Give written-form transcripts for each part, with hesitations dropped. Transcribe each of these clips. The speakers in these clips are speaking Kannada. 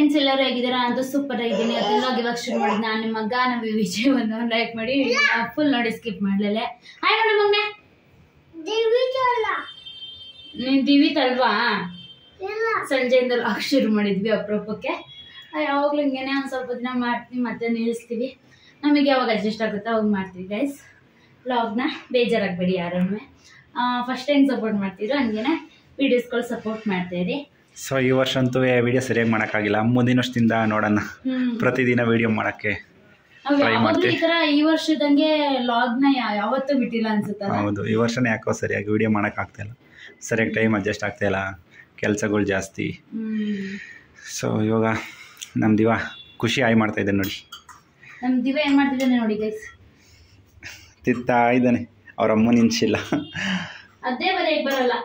ಫ್ರೆಂಡ್ಸ್ ಎಲ್ಲರೂ ಹೇಗಿದ್ದೀರಾ? ಅಂತೂ ಸೂಪರ್ ಆಗಿದ್ದೀನಿ. ಅದನ್ನ ಇವಾಗ ಶುರು ಮಾಡಿದ್ ನಾನು ನಿಮ್ಮ ಮಗ ನಮ್ಮ ವಿಜಯವನ್ನು ಲೈಕ್ ಮಾಡಿ ಫುಲ್ ನೋಡಿ ಸ್ಕಿಪ್ ಮಾಡ್ಲೇ. ಹಾಯ್ ನೋಡಿ ಮಗ್ನೆ. ನೀನ್ ದಿವಿತ್ ಅಲ್ವಾ? ಸಂಜೆಯಿಂದ ಲಾಗ್ ಶುರು ಮಾಡಿದ್ವಿ ಅಪರೂಪಕ್ಕೆ. ಯಾವಾಗ್ಲೂ ಹಿಂಗೇನೆ ಒಂದ್ ಸ್ವಲ್ಪ ದಿನ ಮಾಡ್ತೀವಿ ಮತ್ತೆ ನಿಲ್ಲಿಸ್ತೀವಿ. ನಮಗೆ ಯಾವಾಗ ಅಡ್ಜಸ್ಟ್ ಆಗುತ್ತೋ ಅವಾಗ ಮಾಡ್ತೀವಿ ಗೈಸ್. ವ್ಲಾಗ್ನ ಬೇಜಾರಾಗಬೇಡಿ ಯಾರನ್ನು. ಫಸ್ಟ್ ಹೆಂಗ್ ಸಪೋರ್ಟ್ ಮಾಡ್ತಿದ್ರು ಹಂಗೇನೆ ವಿಡಿಯೋಸ್ಗಳು ಸಪೋರ್ಟ್ ಮಾಡ್ತೀರಿ. ಸೊ ಈ ವರ್ಷ ಅಂತೂ ವಿಡಿಯೋ ಸರಿಯಾಗಿ ಮಾಡೋಕ್ಕಾಗಿಲ್ಲ. ಮುಂದಿನ ವರ್ಷದಿಂದ ನೋಡೋಣ, ಪ್ರತಿದಿನ ವಿಡಿಯೋ ಮಾಡೋಕ್ಕೆ ಟ್ರೈ ಮಾಡ್ತೀವಿ. ಈ ವರ್ಷದಂಗೆ ಲಾಗ್ನ ಯಾವತ್ತೂ ಬಿಟ್ಟಿಲ್ಲ ಅನ್ಸುತ್ತೆ. ಹೌದು, ಈ ವರ್ಷನೇ ಯಾಕೋ ಸರಿಯಾಗಿ ವಿಡಿಯೋ ಮಾಡೋಕ್ಕಾಗ್ತಾಯಿಲ್ಲ, ಸರಿಯಾಗಿ ಟೈಮ್ ಅಡ್ಜಸ್ಟ್ ಆಗ್ತಾಯಿಲ್ಲ, ಕೆಲಸಗಳು ಜಾಸ್ತಿ. ಸೊ ಇವಾಗ ನಮ್ಮ ದಿವ ಖುಷಿ ಆಯ್ ಮಾಡ್ತಾ ಇದ್ದಾನೆ ನೋಡಿ. ನಮ್ಮ ದಿವ ಏನು ಮಾಡ್ತಿದ್ದಾನೆ ನೋಡಿ ಗೈಸ್, ತಿತ್ತಾ ಇದ್ದಾನೆ. ಅವ್ರ ಅಮ್ಮ ನಿಲ್ಸಿಲ್ಲ, ಅದೇ ಬರೆಯಕ್ಕೆ ಬರಲ್ಲ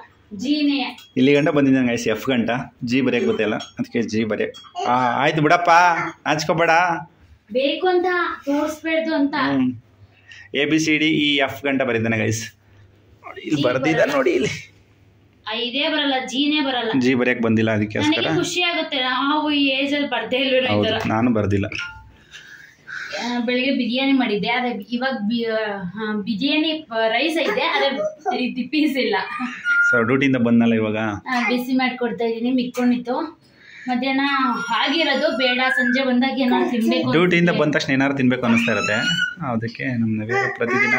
ಜೀನೇ. ಇಲ್ಲಿ ಗಂಟ ಬಂದಿದ್ದಾನೆ ಗೈಸ್, ಎಫ್ ಗಂಟ. ಜಿ ಬರೆಯಕ್ಕೆ ಗೊತ್ತಿಲ್ಲ, ಅದಕ್ಕೆ ಜಿ ಬರೆಯ. ಆಯ್ತು ಬಿಡಪ್ಪ, ನಾಚ್ಕೋಬೇಡ, ಬೇಕು ಅಂತ ತೋರಿಸ್ಬೇಡ್ದು ಅಂತ. ABCD ಈ ಎಫ್ ಗಂಟ ಬರೀತಾನೆ ಗೈಸ್. ನೋಡಿ ಇಲ್ಲಿ ಬರ್ದಿದ್ದ ನೋಡಿ, ಇಲ್ಲಿ ಇದೇ ಬರಲ್ಲ, ಜೀನೇ ಬರಲ್ಲ. ಜಿ ಬರೆಯಕ್ಕೆ ಬಂದಿಲ್ಲ, ಅದಕ್ಕೋಸ್ಕರ ಖುಷಿ ಆಗುತ್ತೆ. ನಾವು ಈ ಏಜಲ್ಲಿ ಬರ್ದೇ ಇಲ್ವೇ. ಹೌದು, ನಾನು ಬರ್ದಿಲ್ಲ. ಬೆಳಿಗ್ಗೆ ಬಿರಿಯಾನಿ ಮಾಡಿದ್ದೆ, ಅದೇ ಇವಾಗ ಬಿರಿಯಾನಿ ರೈಸ್ ಐತೆ, ಅದೇ ಪೀಸ್ ಇಲ್ಲ. ಸೊ ಡ್ಯೂಟಿಯಿಂದ ಬಂದಲ್ಲ ಇವಾಗ ಬಿಸಿ ಮಾಡ್ಕೊಡ್ತಾ ಇದೀನಿ. ಮಿಕ್ಕೊಂಡಿತ್ತು ಮಧ್ಯಾಹ್ನ ಆಗಿರೋದು, ಬೇಡ ಸಂಜೆ ಬಂದಾಗ ಏನಾದ್ರು ತಿನ್ಬೇಕು. ಡ್ಯೂಟಿಯಿಂದ ಬಂದ ತಕ್ಷಣ ಏನಾದ್ರು ತಿನ್ಬೇಕು ಅನ್ನಿಸ್ತಾ ಇರುತ್ತೆ. ಅದಕ್ಕೆ ನಮ್ಮ ಪ್ರತಿದಿನ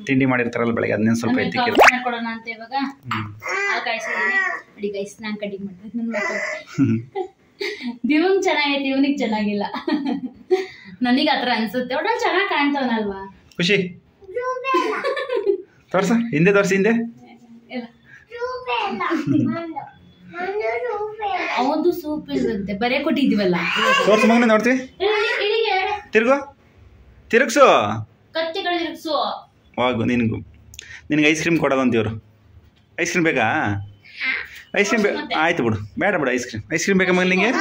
ತಿಂಡಿ ಮಾಡಿರ್ತಾರಲ್ಲ ಬೆಳಗ್ಗೆ, ಅದನ್ನೇ ಸ್ವಲ್ಪ ಎತ್ತಿಕ್ಕಿರುತ್ತೆ. ಮಾಡ್ಕೊಡೋಣ ಅಂತ ಇವಾಗ ಕಾಯಿಸಿದ್ದೀನಿ. ಅಡಿ ಗೈಸ್, ನಾನು ಕಟಿಂಗ್ ಮಾಡ್ತೀನಿ. ದಿವಂಗ್ ಚೆನ್ನಾಗೈತೆ, ಇವನಿಗೆ ಚೆನ್ನಾಗಿಲ್ಲ. ನನಗೆ ಆತರ ಅನ್ಸುತ್ತೆ. ಒಟ್ಟ ಚೆನ್ನಾಗಿ ಕಾಣ್ತಾವನಲ್ವಾ? ಖುಷಿ ತೋರ್ಸ, ಹಿಂದೆ ತೋರ್ಸಿ, ಹಿಂದೆ. ಅವನು ಸೂಪ್ ಇರುತ್ತೆ, ಬರೇ ಕೊಟ್ಟಿದೀವಲ್ಲ. ತೋರ್ಸು ಮಗನೇ, ನೋಡ್ತೀವಿ. ತಿರ್ಗು, ತಿರುಗ್ಸು, ಕತ್ತಿಗಳು ತಿರುಗ್ಸು. ಹೋಗು, ನಿನಗೆ ಐಸ್ ಕ್ರೀಮ್ ಕೊಡೋದಂತೀವ್ರು. ಐಸ್ ಕ್ರೀಮ್ ಬೇಕಾ? ಐಸ್ ಕ್ರೀಮ್ ಆಯ್ತು ಬಿಡು, ಬೇಡ ಬಿಡು. ಐಸ್ ಕ್ರೀಮ್ ಬೇಕಾ ಮಗ ನಿಂಗೆ?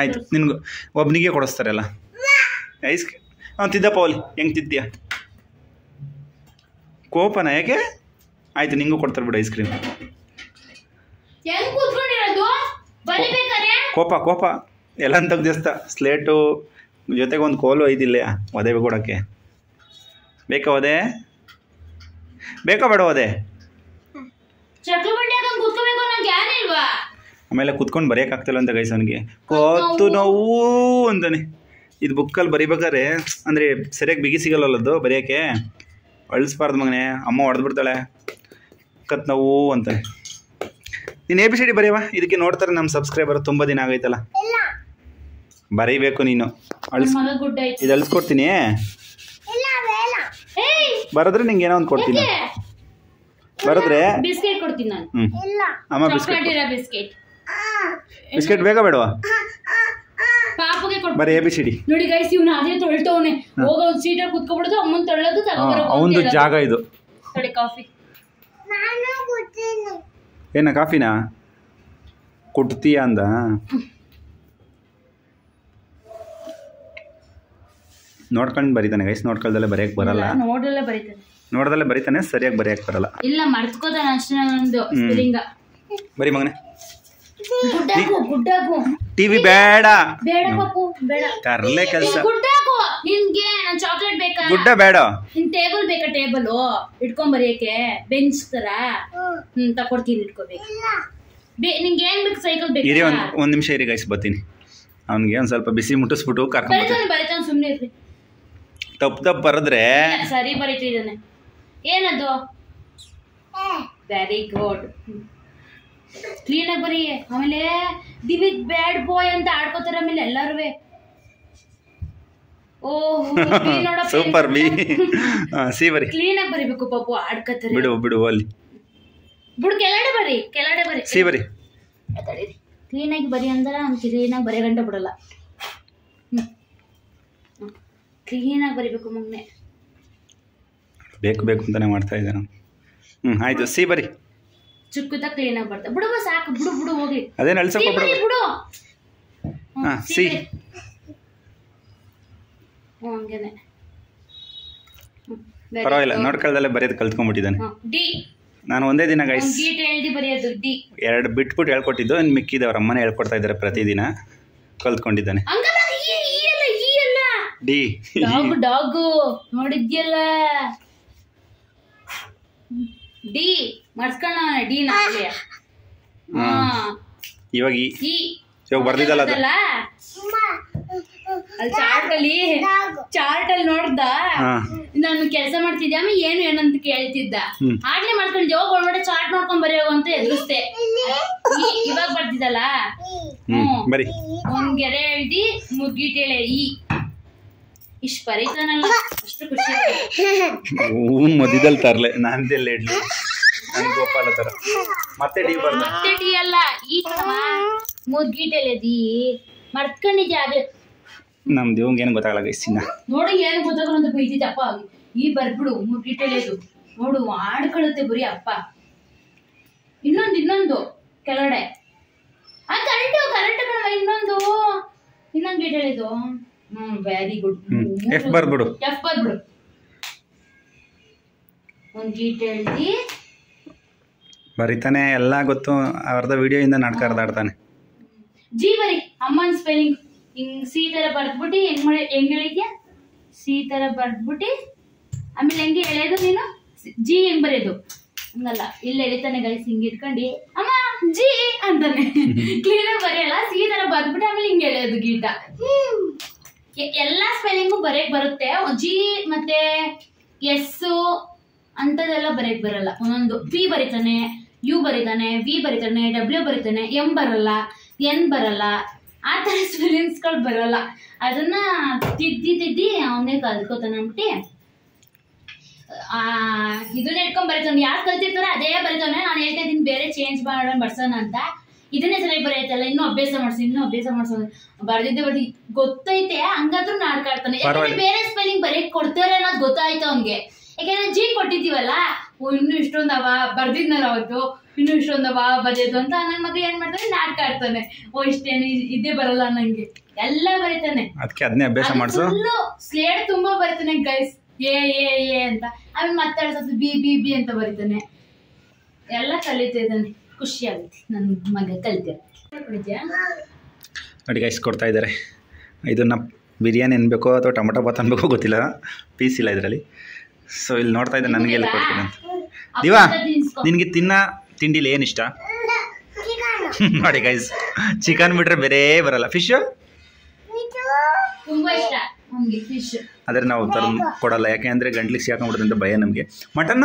ಆಯ್ತು, ನಿನ್ಗೂ ಒಬ್ಬನಿಗೆ ಕೊಡಿಸ್ತಾರಲ್ಲ ಐಸ್ ಕ್ರೀಮ್. ತಿದ್ದಪ್ಪ ಓಲಿ, ಹೆಂಗೆ ತಿದ್ದೀಯ? ಕೋಪನ ಯಾಕೆ? ಆಯ್ತು, ನಿಂಗೂ ಕೊಡ್ತಾರೆ ಬಿಡು ಐಸ್ ಕ್ರೀಮ್. ಕೋಪ ಎಲ್ಲ ತೆಗ್ದಿಸ್ತ. ಸ್ಲೇಟು ಜೊತೆಗೆ ಒಂದು ಕೋಲು ಐದಿಲ್ಲ, ಒದೆ ಕೊಡೋಕ್ಕೆ. ಬೇಕಾ ಒದೆ? ಬೇಕಾ ಬೇಡ ಒದೆ? ಆಮೇಲೆ ಕುತ್ಕೊಂಡು ಬರೆಯೋಕ್ಕಾಗ್ತಿಲ್ಲ ಅಂತ ಗೈಸ್ ಅವನಿಗೆ. ಕೊತ್ತು ನೋವು ಅಂತಾನೆ. ಇದು ಬುಕ್ಕಲ್ಲಿ ಬರಿಬೇಕಾದ್ರೆ ಅಂದರೆ ಸರಿಯಾಗಿ ಬಿಗಿ ಸಿಗಲ್ಲಲ್ಲದು ಬರೆಯೋಕ್ಕೆ. ಅಳಿಸ್ಬಾರ್ದು ಮಗನೇ, ಅಮ್ಮ ಹೊಡೆದ್ಬಿಡ್ತಾಳೆ. ಕತ್ ನೋವು ಅಂತಾನೆ. ನೀನು ABCD ಬರೆಯವ, ಇದಕ್ಕೆ ನೋಡ್ತಾರೆ ನಮ್ಮ ಸಬ್ಸ್ಕ್ರೈಬರ್. ತುಂಬ ದಿನ ಆಗೈತಲ್ಲ, ಬರೀಬೇಕು ನೀನು. ಇದು ಅಳಿಸ್ಕೊಡ್ತೀನಿ, ಬರೆದ್ರೆ ನಿಂಗೆ ಏನೋ ಒಂದು ಕೊಡ್ತೀನಿ. ಬರೆದ್ರೆ ಬಿಸ್ಕೆಟ್ ಕೊಡ್ತೀನಿ ನಾನು. ಅಮ್ಮ ಬಿಸ್ಕೆಟ್ ಬೇಕಾ ಬೇಡವಾ? ಪಾಪಗೆ ಬರೀ ABCD ನೋಡಿ ಗೈಸ್. ಇವ್ನು ಅದೇ ತೊಳ್ತವನೆ, ಹೋಗೋ ಸೀಟಲ್ಲಿ ಕುತ್ಕೊಬಿಡೋದು, ಅಮ್ಮನ್ ತೊಳ್ಳೋದು, ಅವನದು ಜಾಗ ಇದು. ನೋಡಿ ಕಾಫಿ ಏನ ಕಾಫಿನಾ ಕೊಡ್ತೀಯ ಅಂದ. ನೋಡ್ಕೊಂಡು ಬರೀತಾನೆ ಗೈಸ್, ನೋಡ್ಕೊಳ್ದಲ್ಲೇ ಬರೆಯಕ್ಕೆ ಬರಲ್ಲ. ನೋಡ್ದಲ್ಲೇ ಬರೀತಾನೆ, ಸರಿಯಾಗಿ ಬರೆಯಕ್ಕೆ ಬರಲ್ಲ. ಇಲ್ಲ, ಮರ್ತ್ಕೋತಾನೆ ಅಷ್ಟೇ. ಒಂದು ಸ್ಪೆಲ್ಲಿಂಗ್ ಬರೀ ಮಗನೇ. ಟಿವಿ ಬೇಡ, ಬೇಡ ಪಾಪು, ಬೇಡ. ತರಲೆ ಕೆಲಸ. ನಿನ್ಗೆ ನಾನು ಚಾಕ್ಲೇಟ್ ಬೇಕಾ? ಗುಡ್ಡ ಬೇಡ. ನಿನ್ ಟೇಬಲ್ ಬೇಕಾ? ಟೇಬಲ್ ಇಟ್ಕೊಂಡ್ ಬರೆಯಕ್ಕೆ ಬೆಂಚ್ ತರ ತಕೊಡ್ತೀನಿ, ಇಟ್ಕೋಬೇಕು. ನಿಂಗೆ ಏನ್ ಬೇಕು? ಸೈಕಲ್ ಬೇಕು? ಇರಿ, ಒಂದ್ ನಿಮಿಷ ಇರಿ ಗೈಸ್, ಬರ್ತೀನಿ. ಅವ್ನಿಗೆ ಒಂದ್ ಸ್ವಲ್ಪ ಬಿಸಿ ಮುಟ್ಟಿಸ್ಬಿಟ್ಟು ಬರೀತಾನೆ. ಸುಮ್ನೆ ಇರ್ರಿ. ತಪ್ಪು ಬರೆದ್ರೆ ಸರಿ ಬರೀತಿದ್ದಾನೆ. ಏನದು? ವೆರಿ ಗುಡ್, ಕ್ಲೀನಾಗಿ ಬರೀ. ಆಮೇಲೆ ದಿವಿತ್ ಬ್ಯಾಡ್ ಬಾಯ್ ಅಂತ ಆಡ್ಕೋತಾರೆ ಆಮೇಲೆ ಎಲ್ಲಾರು. Super B. ಸಿ ಬರಿ, ಕ್ಲೀನಾಗಿ ಬರಿಬೇಕು ಪಾಪು, ಆಡ್ಕೋತಾರೆ. ಬಿಡು ಅಲ್ಲಿ ಬಿಡು, ಕೆಳಗಡೆ ಬರಿ. ಸಿ ಬರಿ, ಕ್ಲೀನಾಗಿ ಬರಿ ಅಂದ್ರೆ ಅವ್ನು ಕ್ಲೀನಾಗಿ ಬರೀ ಗಂಟೆ ಬಿಡಲ್ಲ. ಕ್ಲೀನಾಗಿ ಬರಿಬೇಕು ಮಗನೆ. ಬೇಕು ಅಂತಾನೆ ಮಾಡ್ತಾ ಇದ್ದಾನೆ. ಆಯ್ತು, ಸಿ ಬರಿ. ಚುಕ್ಕುತ್ತ ಕ್ಲೀನಾಗಿ ಬರ್ತಾ. ಬಿಡು ಸಾಕು, ಬಿಡು ಹೋಗ್ಲಿ. ಅದೇನು ಅಳ್ಸಕ್ಕೆ ಬಿಡು. ಸಿ ಹಂಗೇನೆ ಪರವಾಗಿಲ್ಲ, ನೋಡ್ಕೊಳ್ದಲ್ಲೇ ಬರೆಯೋದು ಕಲ್ತ್ಕೊಂಡ್ಬಿಟ್ಟಿದ್ದಾನೆ. ನಾನು ಒಂದೇ ದಿನ ಗೈಸ್ ಬರೆಯೋದು ಡಿ 2 ಬಿಟ್ಬಿಟ್ಟು ಹೇಳ್ಕೊಟ್ಟಿದ್ದು. ಇನ್ನು ಮಿಕ್ಕಿದೆ ಅವ್ರ ಅಮ್ಮನೇ ಹೇಳ್ಕೊಡ್ತಾ ಇದ್ದಾರೆ ಪ್ರತಿದಿನ. ಕಲ್ತ್ಕೊಂಡಿದ್ದಾನೆ. ಡಿ ಡಾಗು ನೋಡಿದ್ಯಲ್ಲ, ಡಿ ಮಾಡ್ಸ್ಕೊಂಡ ಡಿ ನಾಳೆ. ಇವಾಗ ಇವಾಗ ಬರ್ದಿದ್ದಲ್ಲ ಅದು. ಅಲ್ಲಿ ಚಾರ್ಟ್ ಅಲ್ಲಿ ನೋಡ್ದ, ನಾನು ಕೆಲಸ ಮಾಡ್ತಿದ್ದೆ, ಆಮೇಲೆ ಏನು ಅಂತ ಕೇಳ್ತಿದ್ದ. ಆಗ್ಲೇ ಮಾಡ್ಕೊಂಡಿದ್ದೆ, ಹೋಗ್ ಒಳಗಡೆ ಚಾರ್ಟ್ ನೋಡ್ಕೊಂಡ್ ಬರೆಯೋ ಅಂತ ಎದುರಿಸ್ದೆ. ಇವಾಗ ಬರ್ತಿದ್ದಲ್ಲ, ಬರಿ ಒಂದ್ ಗೆರೆ ಹೇಳ್ದಿ ಮುಗ್ಗೀಟೇಳೆ ಇಷ್ಟು ಬರೀತಾನಲ್ಲ, ಅಷ್ಟು ಖುಷಿ. ಮಧ್ಯದಲ್ಲಿ ತರ್ಲೆ ನಾನ್ದೆಲ್ಲ ಇಡ್ಲಿ ನನ್ ಗೋಪಾಲ ತರ. ಮತ್ತೆ ಡಿ ಬರ್ದ, ಮತ್ತೆ ಡಿ ಅಲ್ಲ, ಈ ಮುಗ್ಗೀಟೇಳೆ ದಿ ಮರ್ತ್ಕೊಂಡಿದ್ದೆ. ಅದು ನಮ್ ದೇವಂಗ ಏನು ಗೊತ್ತಾಗಲ್ಲ ಗೈಸ್. ನೋಡಿ ಏನು ಗೊತ್ತಾಗಲ್ಲ ಅಂತ ಬೈತಿದ್ದಪ್ಪ. ಈ ಬರ್ಬಿಡು ಮುಗ್ಗೀಟೇಳೆದು ನೋಡು, ಆಡ್ಕೊಳ್ಳುತ್ತೆ ಬರೀ ಅಪ್ಪ. ಇನ್ನೊಂದು ಕೆಳಗಡೆ ಕರೆಕ್ಟ್ ಕಣವ. ಇನ್ನೊಂದು ಗೀಟೇಳಿದು. Very good. ಎಫ್ ಬರ್ಬಿಡು. ಒಂದ್ ಗೀಟ್ ಹೇಳ್ದಿ ಬರೀತಾನೆ, ಎಲ್ಲ ಗೊತ್ತು. ಅರ್ಧ ವಿಡಿಯೋಯಿಂದ ನಾಟಕ ಆಡ್ತಾನೆ. ಜಿ ಬರಿ ಅಮ್ಮನ್ ಸ್ಪೆಲ್ಲಿಂಗ್ ಹಿಂಗ್ ಸಿ ತರ ಬರ್ದ್ಬಿಟ್ಟು ಹೆಂಗ್ ಹೇಳಿದ್ಯಾ, ಸಿ ತರ ಬರ್ದ್ಬಿಟ್ಟು ಆಮೇಲೆ ಹೆಂಗೆ ಎಳೆಯೋದು ನೀನು, ಜಿ ಹೆಂಗ್ ಬರೆಯೋದು ಹಂಗಲ್ಲ. ಇಲ್ಲಿ ಎಳಿತಾನೆ ಗೈಸ್, ಹಿಂಗ್ ಇಟ್ಕೊಂಡು ಅಮ್ಮ ಜಿ ಅಂತಾನೆ. ಕ್ಲೀನಾಗಿ ಬರೆಯಲ್ಲ, ಸಿ ತರ ಬರ್ದ್ಬಿಟ್ಟು ಆಮೇಲೆ ಹಿಂಗ್ ಎಳೆಯೋದು ಗೀಟ. ಎಲ್ಲಾ ಸ್ಪೆಲ್ಲಿಂಗು ಬರೆಯಕ್ ಬರುತ್ತೆ. ಜಿ ಮತ್ತೆ ಎಸ್ ಅಂತದೆಲ್ಲ ಬರೆಯಕ್ ಬರಲ್ಲ. ಒಂದೊಂದು ಪಿ ಬರೀತಾನೆ, ಯು ಬರೀತಾನೆ, ವಿ ಬರೀತಾನೆ, ಡಬ್ಲ್ಯೂ ಬರೀತಾನೆ, ಎಂ ಬರಲ್ಲ, ಎನ್ ಬರಲ್ಲ. ಆ ತರ ಸ್ಪೆಲ್ಲಿಂಗ್ಸ್ಗಳು ಬರಲ್ಲ. ಅದನ್ನ ತಿದ್ದಿ ಅವನೇ ಕಲ್ತ್ಕೋತಾನೆ ಅಂದ್ಬಿಟ್ಟು ಇದನ್ನ ಇಟ್ಕೊಂಡ್ ಬರೀತಾನೆ. ಯಾರು ಕಲ್ತಿರ್ತಾರ ಅದೇ ಬರೀತಾನೆ. ನಾನು ಹೇಳ್ತಾ ಇದ್ದೀನಿ ಬೇರೆ ಚೇಂಜ್ ಮಾಡೋಣ ಬರ್ಸೋಣ ಅಂತ. ಇದನ್ನೇ ಸರಿಯಾಗಿ ಬರೆಯುತ್ತಲ್ಲ, ಇನ್ನೂ ಅಭ್ಯಾಸ ಮಾಡ್ಸೋದು. ಬರ್ದಿದ್ದೆ ಗೊತ್ತೈತೆ, ಹಂಗಾದ್ರೂ ನಾಡ್ಕಾಡ್ತಾನೆ. ಯಾಕಂದ್ರೆ ಬೇರೆ ಸ್ಪೆಲ್ಲಿಂಗ್ ಬರೆಯಕ್ ಕೊಡ್ತಾರೆ ಅನ್ನೋದು ಗೊತ್ತಾಯ್ತು ಅವ್ನಿಗೆ. ಯಾಕಂದ್ರೆ ಜಿ ಕೊಟ್ಟಿದ್ದೀವಲ್ಲ, ಇನ್ನು ಇಷ್ಟೊಂದವ ಬರ್ದಿದ್ನಲ್ಲ ಅವತ್ತು, ಇನ್ನು ಇಷ್ಟೊಂದವ ಬರೆಯೋದು ಅಂತ ನನ್ನ ಮಗ ಏನ್ ಮಾಡ್ತಾನೆ, ನಾಡ್ಕಾಡ್ತಾನೆ. ಇಷ್ಟೇನು ಇದೇ ಬರಲ್ಲ ನಂಗೆ, ಎಲ್ಲ ಬರೀತಾನೆ. ಅದಕ್ಕೆ ಅದನ್ನೇ ಅಭ್ಯಾಸ ಮಾಡಿಸು. ಸ್ಲೇಟ್ ತುಂಬಾ ಬರೀತಾನೆ ಗೈಸ್, ಎ ಅಂತ. ಆಮೇಲೆ ಮಾತಾಡ್ಸೋದು ಬಿ ಅಂತ ಬರೀತಾನೆ. ಎಲ್ಲ ಕಲಿತಾ ಇದ್ದಾನೆ, ಖುಷಿ ಆಗುತ್ತೆ ನನ್ನ ಮಗ ಕಲಿತೀಯ. ನೋಡಿ ಗೈಸ್ ಕೊಡ್ತಾ ಇದ್ದಾರೆ. ಇದನ್ನ ಬಿರಿಯಾನಿ ಅನ್ಬೇಕೋ ಅಥವಾ ಟೊಮೊಟೊ ಬಾತ್ ಅನ್ಬೇಕೋ ಗೊತ್ತಿಲ್ಲ, ಪೀಸ್ ಇಲ್ಲ ಇದರಲ್ಲಿ. ಸೊ ಇಲ್ಲಿ ನೋಡ್ತಾ ಇದ್ದೆ, ನನಗೆ ಎಲ್ಲ ಕೊಡ್ತೀನಿ ಅಂತ. ದಿವಾ, ನಿನಗೆ ತಿಂಡಿಲಿ ಏನು ಇಷ್ಟ? ನೋಡಿ ಗೈಸ್, ಚಿಕನ್ ಬಿಟ್ರೆ ಬೇರೆ ಬರಲ್ಲ. ಫಿಶ್ ತುಂಬಾ ಇಷ್ಟ ನಮಗೆ, ಫಿಶ್. ಆದರೆ ನಾವು ಕೊಡಲ್ಲ, ಯಾಕೆ ಅಂದರೆ ಗಂಟ್ಲಿಗೆ ಸಿಕ್ಕಾಕೊಂಡ್ಬಿಡುತ್ತೆ ಅಂತ ಭಯ ನಮಗೆ. ಮಟನ್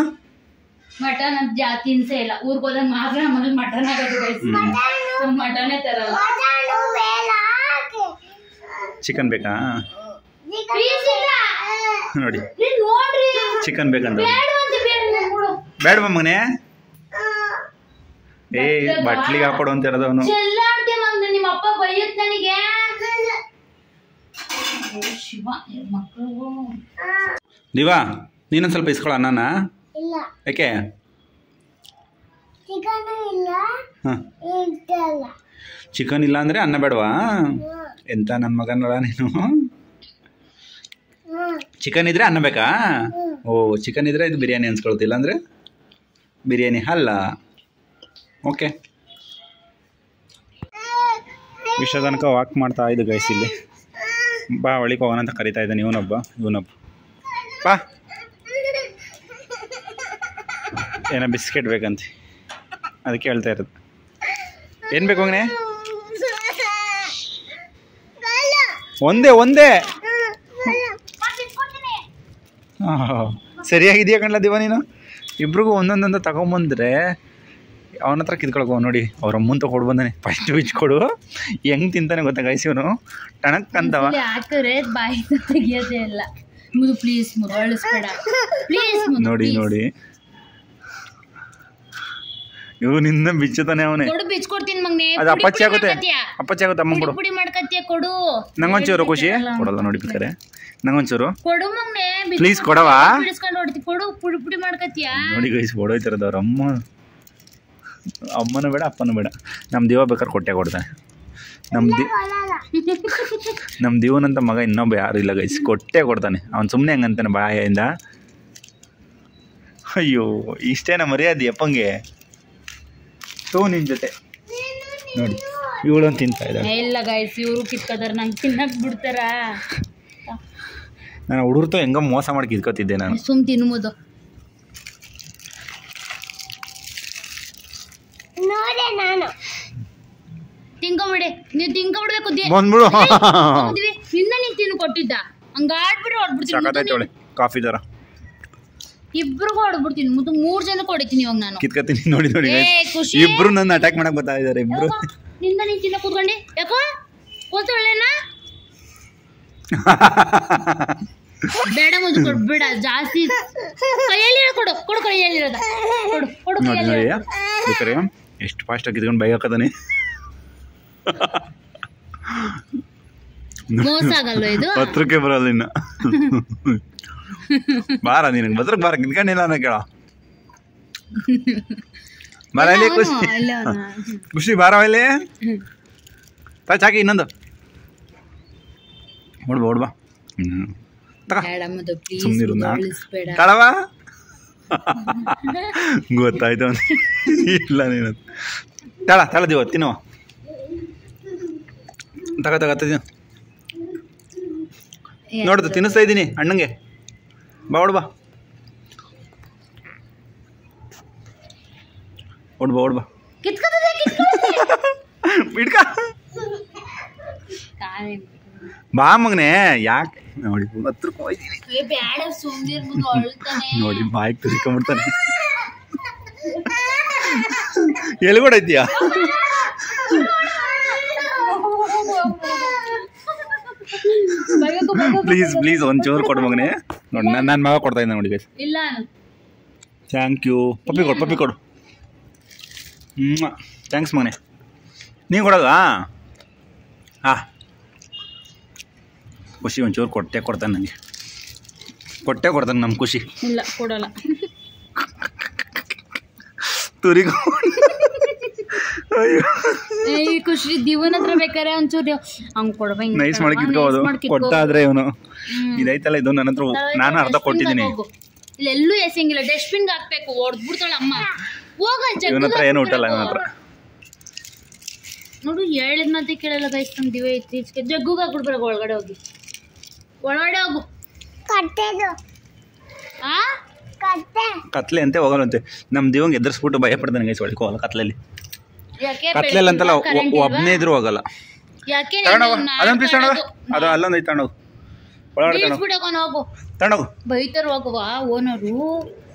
ಅದು ಜಾಸ್ತಿ ಹಿಂಸೆ ಇಲ್ಲ. ಊರಿಗೆ ಹೋದಾಗ ಮಾತ್ರ ನಮಗೆ ಮಟನ್ ಆಗೋದು ಗೈಸ್. ಮಟನೇ ತರಲ್ಲ. ಚಿಕನ್ ಬೇಕಾ? ನೋಡಿ ಚಿಕನ್ ಬೇಕಂತ. ಬೇಡವಾ ಮಗನೇ? ಬಟ್ಲಿಗೆ ಹಾಕೊಡು ಅಂತ ಹೇಳದವನು. ನಿಮ್ಮ ಅಪ್ಪ ಬೈಯುತ್ತೆ ನನಗೆ. ದಿವಾ, ನೀನೊಂದು ಸ್ವಲ್ಪ ಇಸ್ಕೊಳ್ಳೋ ಅನ್ನನ. ಯಾಕೆ? ಚಿಕನ್ ಇಲ್ಲ ಅಂದ್ರೆ ಅನ್ನ ಬೇಡವಾ? ಎಂತ ನನ್ನ ಮಗನಲ್ಲ ನೀನು. ಚಿಕನ್ ಇದ್ರೆ ಅನ್ನ ಬೇಕಾ? ಓ, ಚಿಕನ್ ಇದ್ರೆ ಇದು ಬಿರಿಯಾನಿ ಅನ್ಸ್ಕೊಳ್ತಿಲ್ಲ ಅಂದರೆ ಬಿರಿಯಾನಿ ಅಲ್ಲ. ಓಕೆ, ಇಷ್ಟ ತನಕ ವಾಕ್ ಮಾಡ್ತಾ ಇದ್ದು ಗೈಸ್. ಇಲ್ಲಿ ಬಾ ಒಳಗೆ ಹೋಗೋಣ ಅಂತ ಕರಿತಾ ಇದ್ದಾನೆ. ಇವನೊಬ್ಬ ಬಾ, ಏನೋ ಬಿಸ್ಕೆಟ್ ಬೇಕಂತ ಅದಕ್ಕೆ ಹೇಳ್ತಾ ಇರೋದು. ಏನು ಬೇಕು ಮಗನೇ? ಒಂದೇ ಸರಿಯಾಗಿದೆಯಾ ಕಣ್ಲ ದಿವ ನೀನು? ಇಬ್ರಿಗೂ ಒಂದೊಂದೊಂದು ತಗೊಂಬಂದ್ರೆ ಅವನ ಹತ್ರ ಕಿತ್ಕೊಳಕೋ. ನೋಡಿ ಅವ್ರ ಅಮ್ಮನ ತಗೊಂಡು ಬಂದಾನೆ. ಫಸ್ಟ್ ಬಿಚ್ ಕೊಡು, ಹೆಂಗ್ ತಿಂತಾನೆ ಗೊತ್ತಾ ಗೈಸ್ ಇವನು, ಟಣಕ್ ಅಂತವ. ನೋಡಿ ಇವನಿಂದ ಬಿಚ್ಚತಾನೆ ಅವನೇ. ಅದು ಅಪ್ಪಚ್ಚಿ ಆಗುತ್ತೆ ಅಮ್ಮ ಕೊಡು. ನಂಗೊಂಚೂರು ಖುಷಿ ಕೊಡಲ್ಲ ನೋಡಿ ಬೇಕಾರೆ, ನಂಗೊಂಚೂರು ಪ್ಲೀಸ್ ಕೊಡವಾ. ನೋಡಿ ಗೈಸ್ ಹೊಡೋಯ್ತಿರೋದು ಅವ್ರ ಅಮ್ಮನೂ ಬೇಡ ಅಪ್ಪನೂ ಬೇಡ. ನಮ್ಮ ದಿವ ಬೇಕಾದ್ರೆ ಕೊಡ್ತಾನೆ. ನಮ್ಮ ದಿವನಂತ ಮಗ ಇನ್ನೊಬ್ಬ ಯಾರು ಇಲ್ಲ ಗೈಸ್, ಕೊಡ್ತಾನೆ. ಅವ್ನು ಸುಮ್ಮನೆ ಹಂಗಂತಾನೆ ಬಾಯಿಂದ. ಅಯ್ಯೋ ಇಷ್ಟೇನ ಮರ್ಯಾದೆ ಅಪ್ಪಂಗೆ. ನಿನ್ನ ಜೊತೆ ನೋಡಿ ಇವಳೊಂದು ತಿಂತಾ ಇದ್ದಾಳೆ. ಇಲ್ಲ ಗೈಸ್, ಇವರು ಕಿತ್ಕೋತಾರ, ನಂಗೆ ತಿನ್ನಕ್ ಬಿಡ್ತಾರ. ನಾನು ಹುಡುಗರ್తో ಹೆಂಗೋ ಮೋಸ ಮಾಡಿ ಕಿತ್ಕೋತಿದ್ದೆ ನಾನು. ಸುಮ್ ತಿನ್ಬೋದು. ನಾನು ತಿನ್ಕೊಂಬಿಡಿ, ನೀವು ತಿನ್ಕೊಂಬಿಡ್ಬೇಕು. ಬಂದ್ಬಿಡು. ನಿನ್ನ ನೀನು ತಿನ್ನು ಕೊಟ್ಟಿದ್ದ, ಹಂಗಾಡ್ಬಿಟ್ಟು ಹೊಡ್ಬಿಡ್ತೀನಿ. ಕಾಫಿ ದರ ಇಬ್ರಿಗೂ ಹೊಡ್ಬಿಡ್ತೀನಿ. ಮತ್ತು 3 ಜನಕ್ಕೆ ಹೊಡಿತೀನಿ ಇವಾಗ ನಾನು. ಕಿತ್ಕೋತೀನಿ. ನೋಡಿ ನೋಡಿ ಖುಷಿ. ಇಬ್ರು ನನ್ನ ಅಟ್ಯಾಕ್ ಮಾಡಕ್ ಬರ್ತಾ ಇದಾರೆ ಇಬ್ರು. ನಿನ್ನ ನೀನು ತಿನ್ನ ಕೂತ್ಕೊಂಡಿ. ಯಾಕೋ ಕೂತ್ಕೊಳ್ಳೇನಾ? ಬೇಡ ಮುದ್ದು ಕೊಡ್ಬೇಡ ಜಾಸ್ತಿ. ಕೈಯಲ್ಲಿ ಕೊಡು ಕೊಡು, ಕೈಯಲ್ಲಿರೋದ ಕೊಡು ಕೊಡು. ನೋಡಿ ಎಷ್ಟು ಫಾಸ್ಟಾಗಿ ಕಿತ್ಕೊಂಡು ಬೈಕ್ ಹಾಕದಾನೆ. ಮೋಸ ಆಗಲ್ವ ಇದು? ಹತ್ರಕ್ಕೆ ಬರಲ್ಲ ಇನ್ನ. ಬಾರ ನಿನಗೆ ಭದ್ರಕ್ಕೆ ಬಾರ, ಕಿತ್ಕೊಂಡಿಲ್ಲ ಅನ್ನೋ ಕೇಳ. ಬಾರ ಇಲ್ಲಿ ಖುಷಿ. ಖುಷಿ ಬಾರ ಇಲ್ಲಿ. ಚಾಕಿ ಇನ್ನೊಂದು ಓಡ್ಬಾ ಓಡ್ಬಾ. ಸುಮ್ಮನಿರು ತಳವ. ಗೊತ್ತಾಯ್ತು ಇಲ್ಲ ನೀನು. ತಳ ತಳದಿವ ತಿನ್ನುವ. ತಗತ್ತೀನಿ ನೋಡ್ದು, ತಿನ್ನಿಸ್ತಾ ಇದ್ದೀನಿ ಅಣ್ಣಂಗೆ. ಬಾ ಓಡ್ಬಾ ಓಡ್ಬಾ ಓಡ್ಬಾ. ಬಿಡ್ಕ ಬಾ ಮಗನೇ. ಯಾಕೆ ನೋಡಿ ಹತ್ರಕ್ಕೆ ಹೋಯ್ತೀನಿ ನೋಡಿ, ಬಾಯಿಗೆ ತುರಿಕೊಂಡ್ಬಿಡ್ತಾನೆ. ಎಲ್ಲಿ ಕೂಡ ಇದೆಯಾ? ಪ್ಲೀಸ್ ಪ್ಲೀಸ್ ಒಂಚೂರು ಕೊಡು ಮಗನೇ. ನೋಡಿ ನನ್ನ ಮಗ ಕೊಡ್ತಾ ಇದ್ದ ನೋಡಿ. ಇಲ್ಲ ಥ್ಯಾಂಕ್ ಯು. ಪಪ್ಪಿ ಕೊಡು ಪಪ್ಪಿ ಕೊಡು. ಥ್ಯಾಂಕ್ಸ್ ಮಗನೇ. ನೀವು ಕೊಡೋದಾ? ಹಾಂ ಖುಷಿ ಒಂಚೂರು ಕೊಡ್ತಾನೆ ನನಗೆ. ಕೊಡ್ತಾನೆ ನಮ್ಮ ಖುಷಿ. ಇಲ್ಲ ಕೊಡಲ್ಲ. ತುರಿಗೋ ಖುಷಿ ದಿವನ ಹತ್ರ ಬೇಕಾರೆ ಒಂಚೂರು ಹಂಗೆ ಕೊಡ್ಬೇಕು. ನೈಸ್ ಮಾಡಿ ಕಿತ್ಕೋಬೋದು. ಕೊಡ್ತಾ ಇದ್ರೆ ಇವನು ಇದೈತಲ್ಲ, ಇದು ನನ್ನ ಹತ್ರ ನಾನು ಅರ್ಧ ಕೊಟ್ಟಿದ್ದೀನಿ. ಇಲ್ಲೆಲ್ಲೂ ಎಸಂಗಿಲ್ಲ, ಡಸ್ಟ್ಬಿನ್ಗೆ ಹಾಕ್ಬೇಕು. ಹೊಡ್ಬಿಡ್ತಾಳೆ ಅಮ್ಮ. ಹೋಗ ಇವನ ಹತ್ರ ಏನು ಊಟಲ್ಲ ಇವನ ಹತ್ರ. ನೋಡು ಹೇಳಿದ ಮತ್ತೆ ಕೇಳಲ್ಲ ಗೈಸ್. ನಮ್ಮ ದಿವ ಇತ್ತೀಚೆಗೆ ಜಗ್ಗುಗೆ ಹಾಕ್ಬಿಡ್ಬೇಕು. ಒಳಗಡೆ ಹೋಗಿ, ಒಳಗಡೆ ಹೋಗು. ಕತ್ಲೆ ಅಂತೆ ಹೋಗಲ್ಲಂತೆ. ನಮ್ಮ ದಿವಂಗೆ ಎದುರಿಸ್ಬಿಟ್ಟು ಭಯ ಪಡ್ತಾನೆ ಗೈಸ್. ಒಳಗೆ ಹೋಗಲ್ಲ ಕತ್ಲೆಯಲ್ಲಿ. ಕತ್ಲೆಲ್ಲ ಅಂತಲ್ಲ, ಒಬ್ಬನೇ ಇದ್ರು ಹೋಗಲ್ಲ. ಅದೊಂದು ಪೀಸ್ ತಗೊಂಡೋಗ. ಅದು ಅಲ್ಲೊಂದು ಐತೆ ತಗೊಂಡೋಗು. ಒಳಗಡೆ ಹೋಗು. ತಗೊಂಡೋಗು. ಬೈತಾರ ಹೋಗುವ ಓನರು.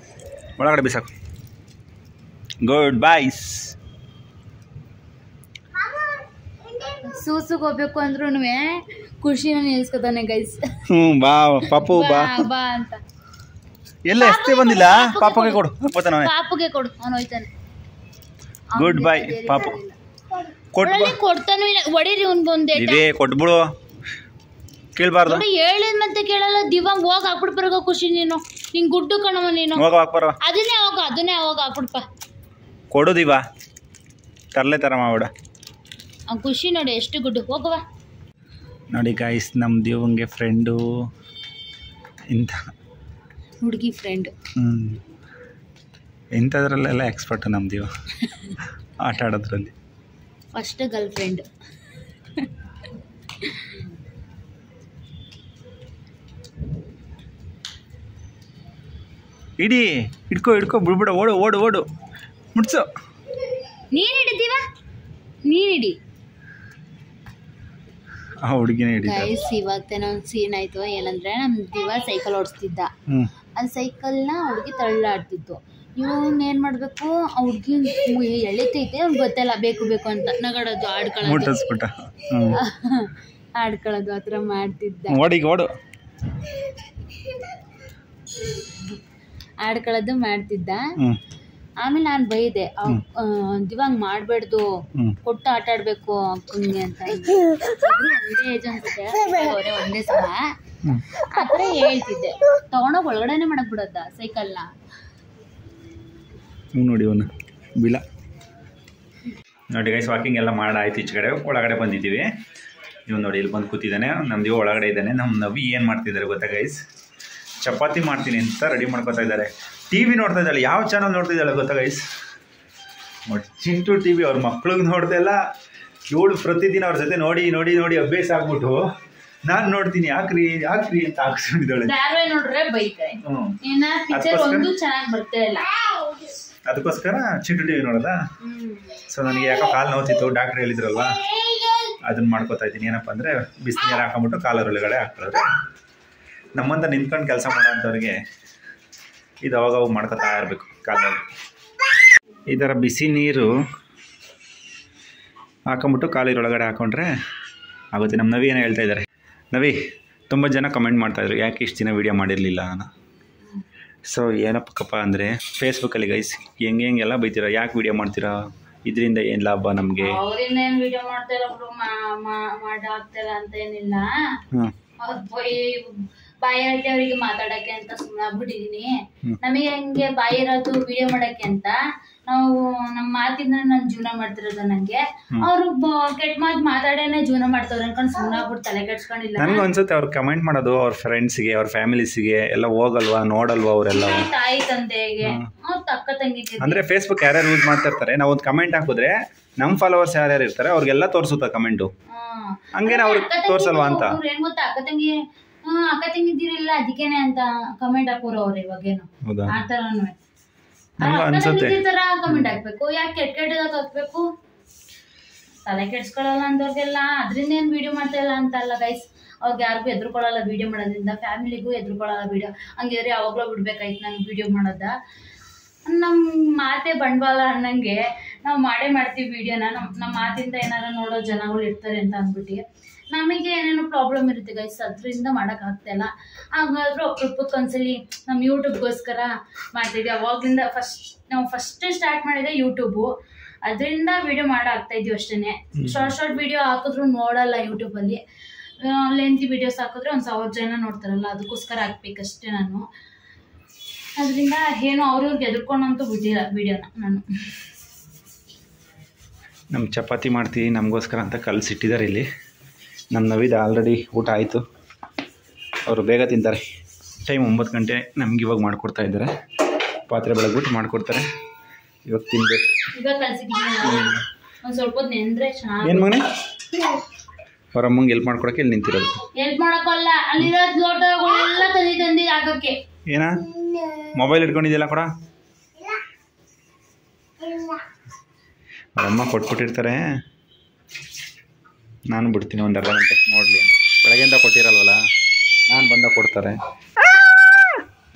ಒಳಗಡೆ ಬಿಸಾಕು. Good boys. ಸೂಸುಗೆ ಹೋಗ್ಬೇಕು ಅಂದ್ರೂ ಖುಷಿನ ನಿಲ್ಸ್ಕೊತಾನೆ ಗೈಸ್. ಬಾ ಪಾಪು ಬಾ ಬಾ ಅಂತ. ಎಲ್ಲ ಎಷ್ಟೇ ಬಂದಿಲ್ಲ. ಪಾಪಗೆ ಕೊಡು. ಪಾಪಗೆ ಕೊಡು, ಅವನು ಹೋಯ್ತಾನೆ. ಗುಡ್ ಬೈ ಪಾಪು. ಕೊಡ್ತಾನು ಇಲ್ಲ. ಹೊಡೀರಿ ಒಂದೇ ಕೊಟ್ಬಿಡು. ಕೇಳಬಾರ್ದು. ಹೇಳಿದ ಮತ್ತೆ ಕೇಳಲ್ಲ. ದಿವಂಗ್ ಹೋಗಿ ಹಾಕ್ಬಿಡ್ ಬರೋ ಖುಷಿ. ನೀನು ನಿಂಗೆ ಗುಡ್ಡು ಕಣವ ನೀನು. ಅದನ್ನೇ ಹೋಗ ಹಾಕ್ಬಿಡ್ಪ. ಕೊಡು ದಿವಾ. ತರಲೆ ತರ ಮಾಡ್ಬಿಡ. ಖುಷಿ ನೋಡಿ ಎಷ್ಟು ಗುಡ್ಡು. ಹೋಗವ ನೋಡಿ ಗಾಯ್ಸ್, ನಮ್ಮ ದಿವಂಗೆ ಫ್ರೆಂಡು ಇಂಥ ಹುಡುಗಿ ಫ್ರೆಂಡ್. ಇಂಥದ್ರಲ್ಲೆಲ್ಲ ಎಕ್ಸ್ಪರ್ಟ್ ನಮ್ಮ ದಿವ. ಆಟ ಆಡೋದ್ರಲ್ಲಿ ಫಸ್ಟ್ ಗರ್ಲ್ ಫ್ರೆಂಡ್. ಇಡೀ ಹಿಡ್ಕೊ ಬಿಡ್ಬಿಡ. ಓಡು ಮುಟ್ಸು. ನೀನು ಹಿಡಿದೀವ, ನೀನು ಹಿಡಿ. ಆ ಹುಡುಗಿನೇ ಹಿಡಿ. ಗೈಸ್ ಇವಾಗ ಒಂದು ಸೀನ್ ಆಯ್ತು. ಏನಂದ್ರೆ ನಮ್ಮ ದಿವ ಸೈಕಲ್ ಓಡಿಸ್ತಿದ್ದ. ಆ ಸೈಕಲ್ನ ಹುಡುಗಿ ತಳ್ಳಾಡ್ತಿತ್ತು. ಇವನು ಏನು ಮಾಡಬೇಕು, ಆ ಹುಡುಗಿ ಎಳಿತೈತೆ, ಅವ್ನು ಗೊತ್ತಲ್ಲ ಬೇಕು ಅಂತ ನಗಾಡೋದು, ಆಡ್ಕೊಳ್ಳೋದು ಆ ಥರ ಮಾಡ್ತಿದ್ದ. ಆಡ್ಕೊಳ್ಳೋದು ಮಾಡ್ತಿದ್ದ. ಆಮೇಲೆ ನಾನು ಬೈದೆ, ದಿವಂಗ್ ಮಾಡಬೇಡ್ದು, ಕೊಟ್ಟು ಆಟ ಆಡಬೇಕು ಅಕ್ಕಂಗೆ ಅಂತ. ಒಂದೇ ಏಜ್ ಅನ್ಸುತ್ತೆ, ಒಂದೇ ಸಲ ಆ ಥರ ಹೇಳ್ತಿದ್ದೆ. ತಗೊಂಡೋಗಿ ಒಳಗಡೆನೆ ಮಾಡಕ್ ಬಿಡೋದ ಸೈಕಲ್ನ. ನೋಡಿ ಅವನು ಬಿಳ. ನೋಡಿ ಗೈಸ್, ವಾಕಿಂಗ್ ಎಲ್ಲ ಮಾಡಾಯ್ತು. ಈಚೆ ಕಡೆ ಒಳಗಡೆ ಬಂದಿದ್ದೀವಿ. ಇವ್ನು ನೋಡಿ ಇಲ್ಲಿ ಬಂದು ಕೂತಿದ್ದಾನೆ. ನಮ್ದು ಒಳಗಡೆ ಇದ್ದಾನೆ. ನಮ್ಮ ನವಿ ಏನು ಮಾಡ್ತಿದ್ದಾರೆ ಗೊತ್ತಾ ಗೈಸ್, ಚಪಾತಿ ಮಾಡ್ತೀನಿ ಅಂತ ರೆಡಿ ಮಾಡ್ಕೊತಾ ಇದ್ದಾರೆ. ಟಿ ವಿ ನೋಡ್ತಾ ಇದ್ದಾಳೆ. ಯಾವ ಚಾನಲ್ ನೋಡ್ತಿದ್ದಾಳೆ ಗೊತ್ತಾ ಗೈಸ್, ಚಿಂಟು ಟಿ ವಿ. ಅವ್ರ ಮಕ್ಳಿಗೆ ನೋಡ್ತಾ ಇಲ್ಲ, ಇವಳು ಪ್ರತಿದಿನ ಅವ್ರ ಜೊತೆ ನೋಡಿ ನೋಡಿ ನೋಡಿ ಅಭ್ಯಾಸ ಆಗ್ಬಿಟ್ಟು ನಾನು ನೋಡ್ತೀನಿ ಯಾಕ್ರಿ ಅಂತ ಹಾಕ್ಸ್ಕೊಂಡಿದ್ದಾಳೆ. ನೋಡ್ರೆ ಬೈತಾರೆ. ಒಂದು ಚೆನ್ನಾಗಿ ಬರ್ತಾ ಇಲ್ಲ, ಅದಕ್ಕೋಸ್ಕರ ಚಿಟ್ಟು ಟಿವಿ ನೋಡೋದಾ. ಸೊ ನನಗೆ ಯಾಕೋ ಕಾಲು ನೋವ್ತಿತ್ತು, ಡಾಕ್ಟ್ರ್ ಹೇಳಿದ್ರಲ್ವ, ಅದನ್ನ ಮಾಡ್ಕೋತಾ ಇದ್ದೀನಿ. ಏನಪ್ಪ ಅಂದರೆ ಬಿಸಿನೀರು ಹಾಕೊಂಬಿಟ್ಟು ಕಾಲರೊಳಗಡೆ ಹಾಕ್ತಾರೆ. ನಮ್ಮಂತ ನಿಂತ್ಕೊಂಡು ಕೆಲಸ ಮಾಡೋಂಥವ್ರಿಗೆ ಇದು ಅವಾಗ ಮಾಡ್ಕೊತಾ ಇರಬೇಕು. ಕಾಲಲ್ಲಿ ಈ ಥರ ಬಿಸಿ ನೀರು ಹಾಕೊಂಬಿಟ್ಟು ಕಾಲಿರೊಳಗಡೆ ಹಾಕೊಂಡ್ರೆ ಆಗುತ್ತೆ. ನಮ್ಮ ನವಿ ಏನೋ ಹೇಳ್ತಾ ಇದ್ದಾರೆ. ನವಿ, ತುಂಬ ಜನ ಕಮೆಂಟ್ ಮಾಡ್ತಾಯಿದ್ರು ಯಾಕೆ ಇಷ್ಟು ದಿನ ವೀಡಿಯೋ ಮಾಡಿರಲಿಲ್ಲ ನಾನು. ಸೊ ಏನಪ್ಪಕ್ಕಪ್ಪ ಅಂದರೆ ಫೇಸ್ಬುಕ್ಕಲ್ಲಿ ಗೈಸ್ ಹೆಂಗೆಲ್ಲ ಬೈತೀರಾ, ಯಾಕೆ ವೀಡಿಯೋ ಮಾಡ್ತೀರಾ, ಇದರಿಂದ ಏನು ಲಾಭ ನಮಗೆ, ಅವರಿಂದ ಏನು ವೀಡಿಯೋ ಮಾಡ್ತಾಯಿಲ್ಲ ಮಾಡಾಗ್ತಾಯಿಲ್ಲ ಅಂತ ಏನಿಲ್ಲ. ಬಾಯಿ ಇರತ್ತೆ ಅವರಿಗೆ ಮಾತಾಡಕ್ಕೆ ಅಂತ ಸುಮ್ಮನೆ ಆಗ್ಬಿಟ್ಟಿದೀನಿ. ನಮಗೆ ಹಂಗೆ ಬಾಯಿ ಇರೋದು ವಿಡಿಯೋ ಮಾಡಕ್ಕೆ ಅಂತ ನಾವು ನಮ್ಮ ಮಾತಿಂದ ನಾನು ಜೀವನ ಮಾಡ್ತಿರೋದು. ನಂಗೆ ಅವ್ರು ಕೆಟ್ಟ ಮಾತಾಡೇನೆ ಜೀವನ ಮಾಡ್ತಾವ್ರೆ ಅನ್ಕೊಂಡು ಸುಮ್ಮನೆ ಆಗ್ಬಿಟ್ಟು ತಲೆ ಕೆಡ್ಸ್ಕೊಂಡಿಲ್ಲ. ನನಗೂ ಅನ್ಸುತ್ತೆ ಅವ್ರು ಕಮೆಂಟ್ ಮಾಡೋದು ಅವ್ರ ಫ್ರೆಂಡ್ಸ್ಗೆ ಅವ್ರ ಫ್ಯಾಮಿಲೀಸ್ಗೆ ಎಲ್ಲ ಹೋಗಲ್ವಾ, ನೋಡಲ್ವಾ ಅವರೆಲ್ಲ, ತಾಯಿ ತಂದೆಗೆ ಅವ್ರ ತಕ್ಕ ತಂಗಿ. ಅಂದ್ರೆ ಫೇಸ್ಬುಕ್ ಯಾರ್ಯಾರು ಯೂಸ್ ಮಾಡ್ತಿರ್ತಾರೆ, ನಾವು ಒಂದು ಕಮೆಂಟ್ ಹಾಕಿದ್ರೆ ನಮ್ಮ ಫಾಲೋವರ್ಸ್ ಯಾರ್ಯಾರು ಇರ್ತಾರೆ ಅವ್ರಿಗೆಲ್ಲ ತೋರಿಸುತ್ತಾ ಕಮೆಂಟು, ಹಂಗೇನೆ ಅವ್ರಿಗೆ ತೋರ್ಸಲ್ವಾ ಅಂತ. ಏನ್ ಗೊತ್ತಾ, ಅಕ್ಕ ತಂಗಿದಿರಿಲ್ಲ ಅದಕ್ಕೇನೆ ಅಂತ ಕಮೆಂಟ್ ಹಾಕೋರು ಅವ್ರು ಇವಾಗೇನು ಆ ತರನು ತರ ಕಮೆಂಟ್ ಹಾಕ್ಬೇಕು. ಯಾಕೆ ಕೆಟ್ಟದಾಗ ಹಾಕ್ಬೇಕು, ತಲೆ ಕೆಡ್ಸ್ಕೊಳಲ್ಲ ಅಂದವ್ರಿಗೆಲ್ಲ ಅದ್ರಿಂದ ಏನ್ ವಿಡಿಯೋ ಮಾಡ್ತಾ ಇಲ್ಲ ಅಂತ ಅಲ್ಲ ಗೈಸ್. ಅವ್ರಿಗೆ ಯಾರಿಗೂ ಎದ್ರುಕೊಳ್ಳಲ್ಲ ವಿಡಿಯೋ ಮಾಡೋದ್ರಿಂದ, ಫ್ಯಾಮಿಲಿಗೂ ಎದ್ರುಕೊಳ್ಳಲ್ಲ ವಿಡಿಯೋ. ಹಂಗಿದ್ರೆ ಯಾವಾಗ್ಲೂ ಬಿಡ್ಬೇಕಾಯ್ತು ನಂಗೆ ವಿಡಿಯೋ ಮಾಡೋದ. ನಮ್ಮ ಮಾತೆ ಬಂಡವಾಳ ಅನ್ನಂಗೆ ನಾವು ಮಾಡೇ ಮಾಡ್ತೀವಿ ವಿಡಿಯೋನ. ನಮ್ಮ ಮಾತಿಂದ ಏನಾರ ನೋಡೋ ಜನಗಳು ಇರ್ತಾರೆ ಅಂತ ಅಂದ್ಬಿಟ್ಟು ನಮಗೆ ಏನೇನೋ ಪ್ರಾಬ್ಲಮ್ ಇರುತ್ತೆ ಗೈಸ್, ಅದರಿಂದ ಮಾಡೋಕ್ಕಾಗ್ತಾಯಿಲ್ಲ. ಹಾಗಾದ್ರೂ ಅಪರೂಪಕ್ಕೊಂದ್ಸಲಿ ನಮ್ಮ ಯೂಟ್ಯೂಬ್ಗೋಸ್ಕರ ಮಾಡ್ತಿದ್ವಿ. ಅವಾಗ್ಲಿಂದ ನಾವು ಫಸ್ಟ್ ಸ್ಟಾರ್ಟ್ ಮಾಡಿದೆ ಯೂಟ್ಯೂಬು, ಅದರಿಂದ ವಿಡಿಯೋ ಆಗ್ತಾಯಿದ್ವಿ ಅಷ್ಟೇ. ಶಾರ್ಟ್ ವಿಡಿಯೋ ಹಾಕಿದ್ರು ನೋಡಲ್ಲ ಯೂಟ್ಯೂಬಲ್ಲಿ, ಲೆಂತಿ ವಿಡಿಯೋಸ್ ಹಾಕಿದ್ರೆ 1000 ಜನ ನೋಡ್ತಾರಲ್ಲ, ಅದಕ್ಕೋಸ್ಕರ ಹಾಕ್ಬೇಕಷ್ಟೇ ನಾನು. ಅದರಿಂದ ಏನೋ ಅವ್ರಿಗೆ ಎದುರ್ಕೊಂಡಂತೂ ಬಿಟ್ಟಿಲ್ಲ ವಿಡಿಯೋನ ನಾನು. ನಮ್ಮ ಚಪಾತಿ ಮಾಡ್ತೀವಿ ನಮಗೋಸ್ಕರ ಅಂತ ಕಲಸಿಟ್ಟಿದ್ದಾರೆ ಇಲ್ಲಿ. ನಮ್ಮ ನವಿದ ಆಲ್ರೆಡಿ ಊಟ ಆಯಿತು, ಅವರು ಬೇಗ ತಿಂತಾರೆ. ಟೈಮ್ 9 ಗಂಟೆ, ನಮ್ಗೆ ಇವಾಗ ಮಾಡಿಕೊಡ್ತಾ ಇದ್ದಾರೆ. ಪಾತ್ರೆ ಬೆಳಗ್ಬಿಟ್ಟು ಮಾಡಿಕೊಡ್ತಾರೆ, ಇವಾಗ ತಿನ್ಬೇಕು. ಏನು ಮಗನೇ ಅವ್ರ ಅಮ್ಮಂಗೆ ಹೆಲ್ಪ್ ಮಾಡ್ಕೊಡಕ್ಕೆ ಇಲ್ಲಿ ನಿಂತಿರೋದು. ಹೆಲ್ಪ್ ಮಾಡೋಕ್ಕಲ್ಲ, ಅಲ್ಲಿರೋದು ಲೋಟಗಳೆಲ್ಲ ತಂದು ಹಾಕೋಕ್ಕೆ. ಏನ ಮೊಬೈಲ್ ಇಟ್ಕೊಂಡಿದ್ಯಲ್ಲ ಕೊಡ, ಅವ್ರಮ್ಮ ಕೊಟ್ಬಿಟ್ಟಿರ್ತಾರೆ. ನಾನು ಬಿಡ್ತೀನಿ ಒಂದು ಅರ್ಧ ಗಂಟೆ ನೋಡಲಿ ಅಂತ. ಬೆಳಗ್ಗೆಯಿಂದ ಕೊಟ್ಟಿರಲ್ವಲ್ಲ, ನಾನು ಬಂದಾಗ ಕೊಡ್ತಾರೆ.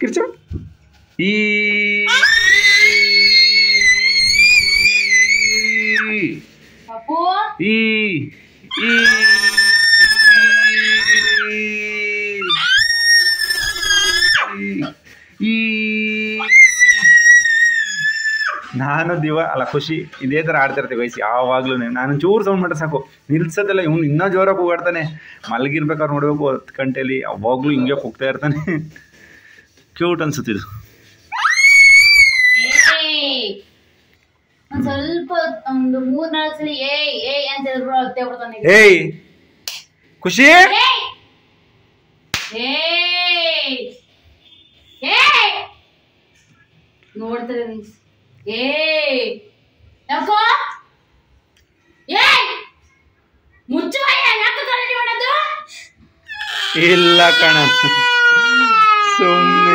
ಕಿರ್ಚು ಈ ನಾನು ಖುಷಿ ಇದೇ ಥರ ಆಡ್ತಿರ್ತೀವಿ ವಯಸ್ಸು ಯಾವಾಗಲೂ. ನಾನು ಚೂರು ಸೌಂಡ್ ಮಾಡ್ರೆ ಸಾಕು ನಿಲ್ಸೋದಿಲ್ಲ. ಇವ್ನು ಇನ್ನೂ ಜೋರಾಗಿ ಕೂಗಾಡ್ತಾನೆ. ಮಲಗಿರ್ಬೇಕಾದ್ರೆ ನೋಡಬೇಕು 10 ಗಂಟೆಯಲ್ಲಿ, ಅವಾಗಲೂ ಹಿಂಗೆ ಹೋಗ್ತಾ ಇರ್ತಾನೆ. ಕ್ಯೂಟ್ ಅನ್ಸುತ್ತಿದ್ದು. ಸ್ವಲ್ಪ ಒಂದು 3-4 ಸಲ ಏಯ್ ಅಂತ ಹೇಳ್ಬಿಡ್ತಾನೆ. ಏಯ್ ಖುಷಿ, ನೋಡ್ತಾರೆ ಇಲ್ಲ ಕಣ, ಸುಮ್ಮನೆ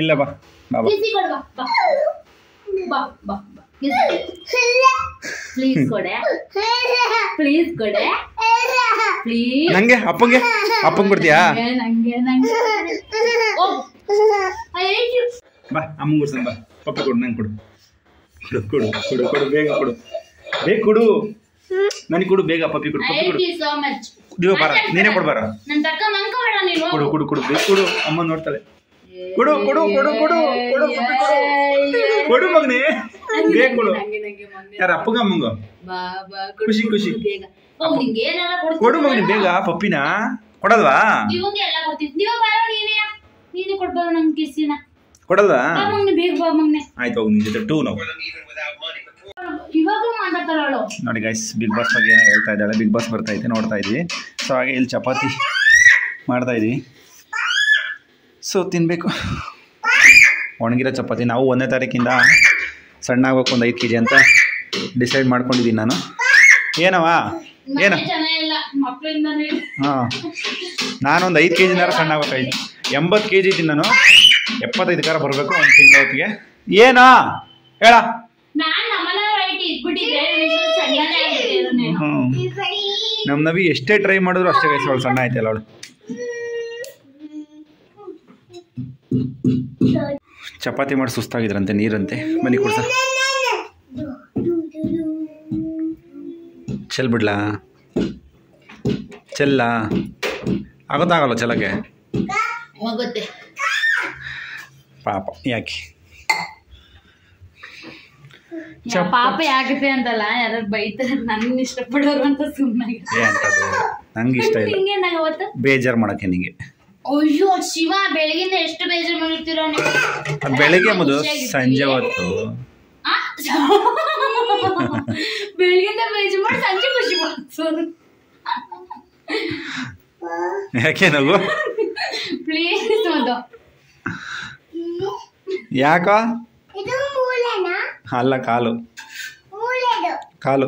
ಇಲ್ಲ. ಬಾ ಪ್ಲೀಸ್ ಕೊಡೆ, ಪ್ಲೀಸ್ ಕೊಡೆ, ಪ್ಲೀಸ್. ನಂಗೆ ಅಪ್ಪಂಗೆ ಕೊಡ್ತೀಯಾ? ಬಾ ಅಮ್ಮ ಕೊಡ್ಸನ್, ಬಾ ಪಪ್ಪ ಕೊಡು, ನಂಗೆ ಕೊಡು, ಕೊಡು ಕೊಡು ಕೊಡು ಬೇಗ ಕೊಡು, ಬೇಗ ಕೊಡು, ನನಗೆ ಕೊಡು ಬೇಗ. ಪಪ್ಪಿ ಕೊಡು, ಪಪ್ಪಿ ಕೊಡು. ದಿವ ಬಾರ, ನೀನೇ ಕೊಡ್ಬಾರ. ಕೊಡು ಕೊಡು ಕೊಡು ಬೇಗ ಕೊಡು, ಅಮ್ಮ ನೋಡ್ತಾಳೆ. ಕೊಡು ಕೊಡು ಕೊಡು ಕೊಡು ಕೊಡು ಪಪ್ಪಿ ಕೊಡು, ಕೊಡು ಮಗನೇ ಬೇಗ ಕೊಡು. ಯಾರ ಅಪ್ಪಗ ಅಮ್ಮಂಗ? ಖುಷಿ ಖುಷಿ ಕೊಡು ಮಗನೇ ಬೇಗ ಪಪ್ಪಿನ. ಕೊಡಲ್ವಾ? ಕೊಡಲ್ವಾ? ಆಯ್ತು ಹೋಗಿ ನಿನ್ ಜೊತೆ ಟೂ ನಾವು ನೋಡಿ ಗೈಸ್. ಬಿಗ್ ಬಾಸ್ ಬಗ್ಗೆ ಏನೋ ಹೇಳ್ತಾ ಇದ್ದಾಳೆ. ಬಿಗ್ ಬಾಸ್ ಬರ್ತಾ ಇದ್ದೆ, ನೋಡ್ತಾ ಇದ್ವಿ. ಸೊ ಹಾಗೆ ಇಲ್ಲಿ ಚಪಾತಿ ಮಾಡ್ತಾ ಇದ್ವಿ. ಸೊ ತಿನ್ನಬೇಕು ಒಣಗಿರೋ ಚಪಾತಿ. ನಾವು 1ನೇ ತಾರೀಕಿಂದ ಸಣ್ಣ ಆಗ್ಬೇಕು ಒಂದು 5 kg ಅಂತ ಡಿಸೈಡ್ ಮಾಡ್ಕೊಂಡಿದ್ದೀನಿ ನಾನು. ಏನವಾ ಏನು ಹಾಂ, ನಾನೊಂದು 5 kg ಸಣ್ಣ ಆಗ್ಬೇಕಾಯ್ತು. 80 kg ಇದ್ದೀನಿ ನಾನು, 75 ಕಾರ ಬರಬೇಕು ಒಂದು ತಿಂಗಳ ಹೊತ್ತಿಗೆ. ಏನಾ ಹೇಳ. ನಮ್ಮ ನವಿ ಎಷ್ಟೇ ಟ್ರೈ ಮಾಡಿದ್ರು ಅಷ್ಟೇ ವಯಸ್ಸು ಅವಳು ಸಣ್ಣ ಆಯ್ತಲ್ಲ ಅವಳು. ಚಪಾತಿ ಮಾಡಿ ಸುಸ್ತಾಗಿದ್ರಂತೆ, ನೀರಂತೆ. ಬನ್ನಿ ಕುಡ್ಸ. ಚೆಲ್ ಬಿಡ್ಲಾ? ಚೆಲ್ಲ ಆಗೋದಾಗಲ್ಲ ಚೆಲ್ಲಕ್ಕೆ ಹೋಗುತ್ತೆ ಪಾಪ. ಯಾಕೆ ಪಾಪ ಯಾಕತ್ತೆ ಅಂತಲ್ಲ, ಯಾರು ಬೈತಾರೆ ನನ್ನ ಇಷ್ಟಪಡೋರು ಅಂತ ಸುಮ್ಮನೆ. ನಂಗೆ ಇಷ್ಟ ಇಲ್ಲ, ಬೇಜಾರು ಮಾಡಕ್ಕೆ ನಿಂಗೆ. ಅಯ್ಯೋ ಶಿವ, ಬೆಳಗಿಂದ ಎಷ್ಟು ಬೇಜಾರು ಮಾಡಿರ್ತೀರ ನೀವು. ಬೆಳಗ್ಗೆ ಮುದು ಸಂಜೆ ಹೊತ್ತು ಬೆಳಗಿಂದ ಬೇಜಾರು ಮಾಡಿ ಸಂಜೆ ಖುಷಿ ಮಾಡ್ಸೋರು. ಯಾಕೆ ನಗು? ಪ್ಲೀಸ್ ಒಂದು ಯಾಕ? ಅಲ್ಲ, ಕಾಲು ಕಾಲು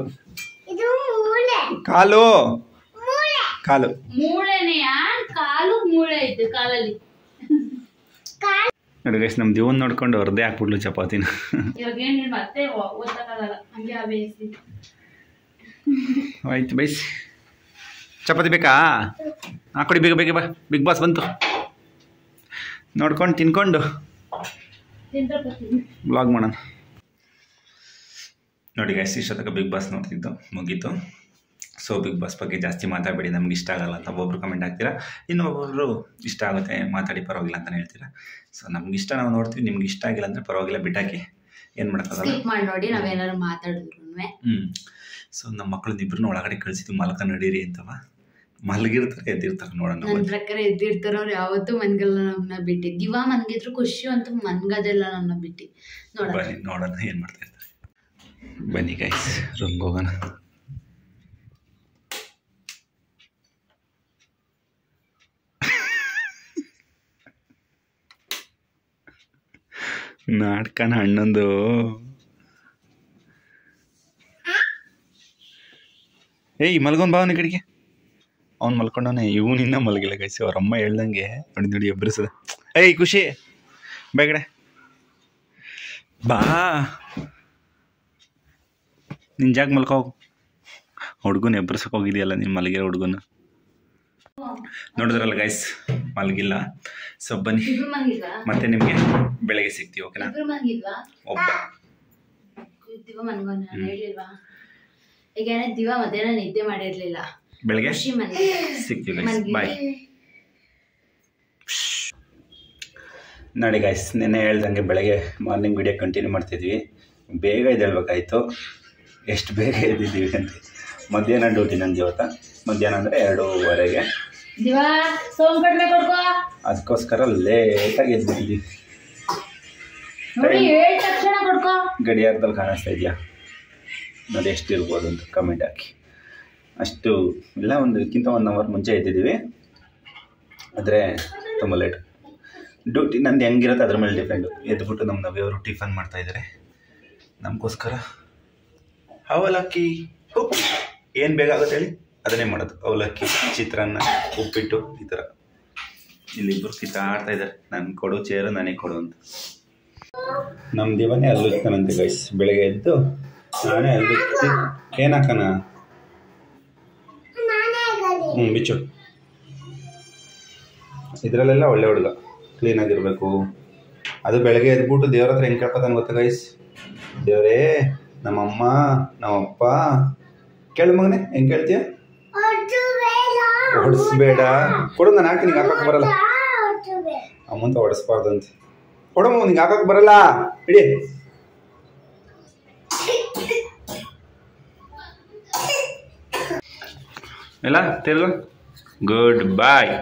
ಕಾಲು ಕಾಲು ಮೂಳೆನೆಯ ಕಾಲು ಮೂಳೆ ಐತೆ ಕಾಲಲ್ಲಿ. ನೋಡಿ ಗೈಸ್, ನಮ್ಮ ದೇವನ್ ನೋಡ್ಕೊಂಡು ಹೊರದೇ ಹಾಕ್ಬಿಡ್ಲು ಚಪಾತಿನ. ಇವಾಗ ಏನ್ ಮತ್ತೆ ಓದಕ್ಕಾಗಲ್ಲ, ಹಂಗೆ ಬೇಯಿಸಿ. ಆಯ್ತು ಬೈಸಿ. ಚಪಾತಿ ಬೇಕಾ? ಹಾಕೊಡಿ ಬೇಗ ಬೇಗ. ಬಾ, ಬಿಗ್ ಬಾಸ್ ಬಂತು, ನೋಡ್ಕೊಂಡು ತಿನ್ಕೊಂಡು ಬ್ಲಾಗ್ ಮಾಡೋಣ. ನೋಡಿ ಗೈಸ್, ಇಷ್ಟೊತ್ತಕ ಬಿಗ್ ಬಾಸ್ ನೋಡ್ತಿದ್ದು ಮುಗೀತು. ಸೊ ಬಿಗ್ ಬಾಸ್ ಬಗ್ಗೆ ಜಾಸ್ತಿ ಮಾತಾಡಬೇಡಿ, ನಮ್ಗೆ ಇಷ್ಟ ಆಗಲ್ಲ ಅಂತ ಒಬ್ಬೊಬ್ರು ಕಮೆಂಟ್ ಹಾಕ್ತೀರಾ, ಇನ್ನೊಬ್ಬೊಬ್ರು ಇಷ್ಟ ಆಗುತ್ತೆ ಮಾತಾಡಿ ಪರವಾಗಿಲ್ಲ ಅಂತಲೇ ಹೇಳ್ತೀರಾ. ಸೊ ನಮ್ಗೆ ಇಷ್ಟ ನಾವು ನೋಡ್ತೀವಿ, ನಿಮ್ಗೆ ಇಷ್ಟ ಆಗಿಲ್ಲ ಅಂದರೆ ಪರವಾಗಿಲ್ಲ ಬಿಟ್ಟಾಕಿ, ಏನು ಮಾಡೋಕ್ಕಾಗಲ್ಲ. ಮಾಡಿ ನೋಡಿ ನಾವೇನಾದ್ರು ಮಾತಾಡಿದ್ರು. ಸೊ ನಮ್ಮ ಮಕ್ಕಳನ್ನ ಇಬ್ಬರನ್ನ ಒಳಗಡೆ ಕಳಿಸಿದ್ವಿ, ಮಲ್ಕ ನಡೀರಿ ಅಂತವ. ಮಲಗಿರ್ತಾರೆ ಎದ್ದಿರ್ತಾರೆ ನೋಡೋಣ. ನನ್ನ ಪ್ರಕಾರ ಎದ್ದಿರ್ತಾರ ಅವ್ರು ಯಾವತ್ತೂ ಮನ್ಗಲ್ಲ ನಮ್ಮನ್ನ ಬಿಟ್ಟು. ದಿವಾ ಮನ್ಗಿದ್ರು ಖುಷಿ ಅಂತೂ ಮನ್ಗದೆಲ್ಲ ನನ್ನ ಬಿಟ್ಟು. ಬನ್ನಿ ನೋಡೋಣ ಏನು ಮಾಡ್ತಾ ಇರ್ತಾರೆ. ಬನ್ನಿ ಗೈಸ್, ರೂಮ್ಗೆ ಹೋಗೋಣ. ನಾಟಕನ ಅಣ್ಣಂದು. ಏಯ್ ಮಲ್ಗೊಂಡ್ ಭಾವನೆ ಕಡೆಗೆ. ಅವ್ನು ಮಲ್ಕೊಂಡವನೇ, ಇವನಿನ್ನ ಮಲಗಿಲ್ಲ ಗೈಸಿ. ಅವ್ರಮ್ಮ ಹೇಳ್ದಂಗೆ ನೋಡಿ ನೋಡಿ ಎಬ್ಬರಿಸದ. ಏಯ್ ಖುಷಿ ಬೇಗಡೆ ಬಾ, ನಿನ್ನ ಜಾಗ ಮಲ್ಕೋ. ಹುಡುಗನ ಎಬ್ಬರಿಸಕ್ಕೆ ಹೋಗಿದೆಯಲ್ಲ ನೀನು, ಮಲಗಿರೋ ಹುಡುಗನ ನೋಡಿದ್ರಲ್ಲ ಗೈಸ್, ಮಲಗಿಲ್ಲ. ಸೊ ಬನ್ನಿ ಮತ್ತೆ ನಿಮಗೆ ಬೆಳಗ್ಗೆ ಸಿಗ್ತೀವಿ, ಓಕೆನಾ? ಒಬ್ಬ ಈಗ ದಿವ ಮಧ್ಯಾಹ್ನ ನಿದ್ದೆ ಮಾಡಿರ್ಲಿಲ್ಲ, ಬೆಳಗ್ಗೆ ಸಿಗ್ತೀವಿ ಗೈಸ್. ಬಾಯ್. ನೋಡಿ ಗೈಸ್, ನೆನ್ನೆ ಹೇಳ್ದಂಗೆ ಬೆಳಗ್ಗೆ ಮಾರ್ನಿಂಗ್ ವಿಡಿಯೋ ಕಂಟಿನ್ಯೂ ಮಾಡ್ತಿದ್ವಿ. ಬೇಗ ಎದ್ದೇಳ್ಬೇಕಾಯ್ತು. ಎಷ್ಟು ಬೇಗ ಎದ್ದಿದ್ದೀವಿ ಅಂತ. ಮಧ್ಯಾಹ್ನ ಡ್ಯೂಟಿ ನಂದು ಇವತ್ತು. ಮಧ್ಯಾಹ್ನ ಅಂದರೆ 2:30ಗೆ. ಅದಕ್ಕೋಸ್ಕರ ಲೇಟಾಗಿ ಎದ್ಬಿಟ್ಟಿದ್ದೀವಿ. ಗಡಿಯಾರದಲ್ಲಿ ಕಾಣಿಸ್ತಾ ಇದೆಯಾ ನೋಡಿ ಎಷ್ಟಿರ್ಬೋದು ಅಂತ ಕಮೆಂಟ್ ಹಾಕಿ. ಅಷ್ಟು ಇಲ್ಲ, ಒಂದಕ್ಕಿಂತ 1 ಅವರ್ ಮುಂಚೆ ಎದ್ದಿದ್ದೀವಿ, ಆದರೆ ತುಂಬ ಲೇಟ್. ಡ್ಯೂಟಿ ನಂದು ಹೆಂಗಿರುತ್ತೆ ಅದ್ರ ಮೇಲೆ ಡಿಪೆಂಡು. ಎದ್ಬಿಟ್ಟು ನಮ್ಮ ನವಿಯವರು ಟಿಫನ್ ಮಾಡ್ತಾಯಿದ್ದಾರೆ ನಮಗೋಸ್ಕರ. ಅವಲಕ್ಕಿ ಉಪ್ಪು ಏನು ಬೇಕಾಗುತ್ತೆ ಹೇಳಿ ಅದನ್ನೇ ಮಾಡೋದು. ಅವಲಕ್ಕಿ, ಚಿತ್ರಾನ್ನ, ಉಪ್ಪಿಟ್ಟು, ಈ ಥರ. ಇಲ್ಲಿಬ್ಬರು ಕಿತ್ತಾಡ್ತಾ ಇದ್ದಾರೆ, ನಾನು ಕೊಡು ಚೇರು ನನಗೆ ಕೊಡು ಅಂತ. ನಮ್ಮ ದಿವನೇ ಅಲ್ಲಿರ್ತಾನಂತೆ ಗೈಸ್. ಬೆಳಗ್ಗೆ ಎದ್ದು ನಾನೇ ಅಲ್ಲಿರ್ತಿ. ಏನು ಹಾಕೋಣ? ಬಿಚ್ಚು. ಇದರಲ್ಲೆಲ್ಲ ಒಳ್ಳೆ ಹುಡುಗ, ಕ್ಲೀನಾಗಿರಬೇಕು. ಅದು ಬೆಳಗ್ಗೆ ಎದ್ಬಿಟ್ಟು ದೇವ್ರ ಹತ್ರ ಹೆಂಗೆ ಕೇಳ್ಕೊತಾನೆ ಗೊತ್ತಾ ಗೈಸ್? ದೇವರೇ, ನಮ್ಮಮ್ಮ ನಮ್ಮಪ್ಪ ಕೇಳು ಮಗನೇ, ಹೆಂಗೆ ಕೇಳ್ತೀಯ? ಹೊಡಿಸ್ಬೇಡ. ಕೊಡು, ನಾನು ಹಾಕಿ. ನಿಂಗೆ ಹಾಕಕ್ಕೆ ಬರಲ್ಲ. ಅಮ್ಮಂತ ಹೊಡಿಸ್ಬಾರ್ದು ಅಂತ. ಕೊಡಮ್ಮ, ನಿಂಗೆ ಹಾಕಕ್ಕೆ ಬರಲ್ಲ. ಇಡಿ. ಎಲ್ಲ ತಿರ್ಗು. ಗುಡ್ ಬಾಯ್.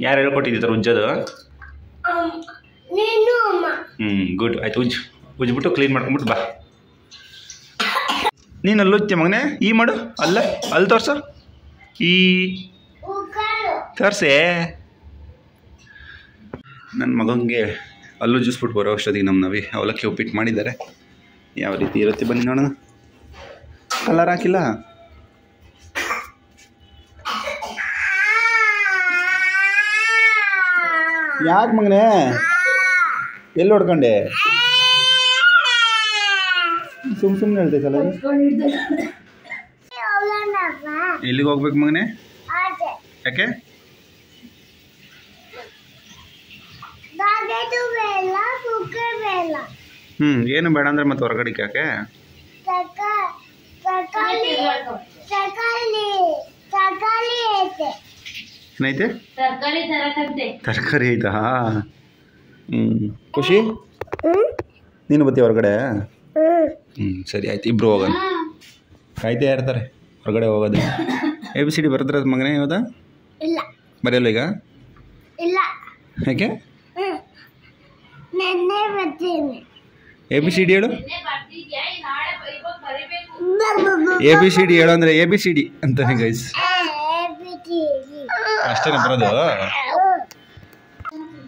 ಯಾರು ಹೇಳ್ಕೊಟ್ಟಿದ್ದೀರ ಉಜ್ಜೋದು? ಗುಡ್. ಆಯ್ತು, ಉಜ್ಬಿಟ್ಟು ಕ್ಲೀನ್ ಮಾಡ್ಕೊಂಬಿಟ್ಟು ಬಾ. ನೀನು ಅಲ್ಲಿ ಉಜ್ಜೆ ಮಗನೇ. ಈ ಮಾಡು, ಅಲ್ಲಿ ತೋರ್ಸು. ಈ ತೋರ್ಸೆ. ನನ್ನ ಮಗನಿಗೆ ಅಲ್ಲೂ ಜ್ಯೂಸ್ ಬಿಟ್ಟು ಬರೋ ಅಷ್ಟೊತ್ತಿಗೆ ನಮ್ಮ ನವಿ ಅವಲಕ್ಕಿ ಉಪ್ಪಿಟ್ಟು ಮಾಡಿದ್ದಾರೆ. ಯಾವ ರೀತಿ ಇರುತ್ತೆ ಬನ್ನಿ ನೋಡೋಣ. ಕಲರ್ ಹಾಕಿಲ್ಲ. ಯಾಕೆ ಮಗನೇ ಎಲ್ಲಿ ಹೊಡ್ಕೊಂಡೆ? ಸುಮ್ಮನೆ ಹೇಳ್ತೈತಲ್ಲ. ಎಲ್ಲಿಗೆ ಹೋಗ್ಬೇಕು ಮಗನೇ? ಯಾಕೆ? ಏನು ಬೇಡ ಅಂದ್ರೆ ಮತ್ತೆ ಹೊರಗಡೆಗೆ ಯಾಕೆ? ಏನೈತೆ? ತರಕಾರಿ ಐತಾ? ಖುಷಿ ನೀನು ಬತ್ತಿ ಹೊರಗಡೆ? ಸರಿ ಆಯ್ತು, ಇಬ್ರು ಹೋಗೋಣ. ಕಾಯ್ತಾ ಇರ್ತಾರೆ ಹೊರಗಡೆ ಹೋಗೋದು. ABCD ಬರೆದ್ರೆ ಮಗನೇ ಯಾವ್ದ? ಬರೆಯಲ್ಲ ಈಗ? ಯಾಕೆ? ABCD ಹೇಳು. ABCD ಹೇಳು ಅಂದರೆ ABCD ಅಂತಾನೆ ಗೈಸ್. ಅಷ್ಟೇನೆ ಬರೋದು.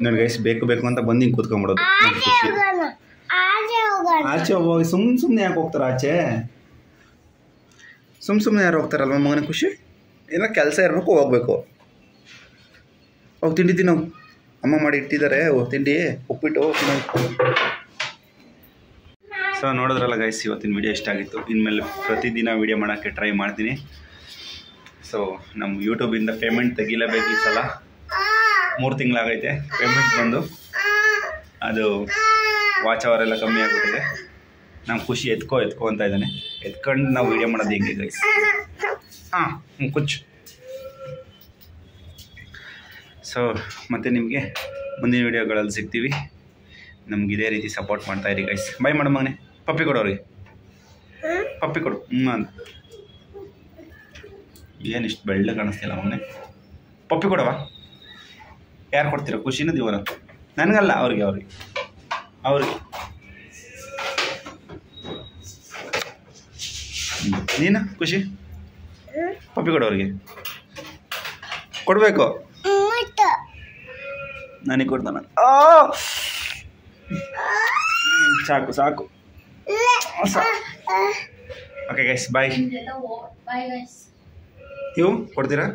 ನೋಡಿ ಗೈಸ್, ಬೇಕು ಅಂತ ಬಂದು ಹಿಂಗೆ ಕೂತ್ಕೊಂಡ್ಬಿಡೋದು. ಆಚೆ ಹೋಗಿ ಸುಮ್ಮನೆ ಯಾಕೆ ಹೋಗ್ತಾರೆ ಆಚೆ? ಸುಮ್ಮನೆ ಯಾರು ಹೋಗ್ತಾರಲ್ವ ಮಗನ? ಖುಷಿ ಏನೋ ಕೆಲಸ ಇರಬೇಕು, ಹೋಗ್ಬೇಕು. ಹೋಗಿ ತಿಂಡಿ ತಿನ್ನೋ, ಅಮ್ಮ ಮಾಡಿ ಇಟ್ಟಿದ್ದಾರೆ ತಿಂಡಿ ಉಪ್ಪಿಟ್ಟು. ಸೊ ನೋಡಿದ್ರಲ್ಲ ಗೈಸ್, ಇವತ್ತಿನ ವಿಡಿಯೋ ಇಷ್ಟ ಆಗಿತ್ತು. ಇನ್ಮೇಲೆ ಪ್ರತಿದಿನ ವಿಡಿಯೋ ಮಾಡೋಕ್ಕೆ ಟ್ರೈ ಮಾಡ್ತೀನಿ. ಸೊ ನಮ್ಮ ಯೂಟ್ಯೂಬಿಂದ ಪೇಮೆಂಟ್ ತೆಗಿಲೇಬೇಕು ಈ ಸಲ. 3 ತಿಂಗಳಾಗೈತೆ ಪೇಮೆಂಟ್ ಬಂದು. ಅದು ವಾಚ್ ಅವರೆಲ್ಲ ಕಮ್ಮಿ ಆಗಿಬಿಟ್ಟಿದೆ. ನಮ್ಮ ಖುಷಿ ಎತ್ಕೋ ಅಂತ ಇದ್ದಾನೆ. ಎತ್ಕೊಂಡು ನಾವು ವಿಡಿಯೋ ಮಾಡೋದು ಹೆಂಗೆ ಗೈಸ್? ಕುಚ್ಚು. ಸೊ ಮತ್ತೆ ನಿಮಗೆ ಮುಂದಿನ ವಿಡಿಯೋಗಳಲ್ಲಿ ಸಿಗ್ತೀವಿ. ನಮ್ಗೆ ಇದೇ ರೀತಿ ಸಪೋರ್ಟ್ ಮಾಡ್ತಾ ಇರಿ ಗೈಸ್. ಬಾಯ್ ಮಾಡು ಮಗನೇ. ಪಪ್ಪಿ ಕೊಡೋರಿಗೆ ಪಪ್ಪಿ ಕೊಡು. ಅಂತ ಏನಿಷ್ಟು ಬೆಳ್ಳ ಕಾಣಿಸ್ತಿಲ್ಲ ಮಗನೇ. ಪಪ್ಪಿ ಕೊಡವಾ? ಯಾರು ಕೊಡ್ತೀರ? ಖುಷಿನ ದಿವನ? ನನಗಲ್ಲ, ಅವ್ರಿಗೆ. ನೀನು ಖುಷಿ ಪಪ್ಪಿ ಕೊಡೋರಿಗೆ ಕೊಡಬೇಕು. ನನಗೆ ಕೊಡ್ತಾನ. ಸಾಕು. ಓಕೆ ಗೈಸ್, ಬಾಯ್. ನೀವು ಕೊಡ್ತೀರಾ?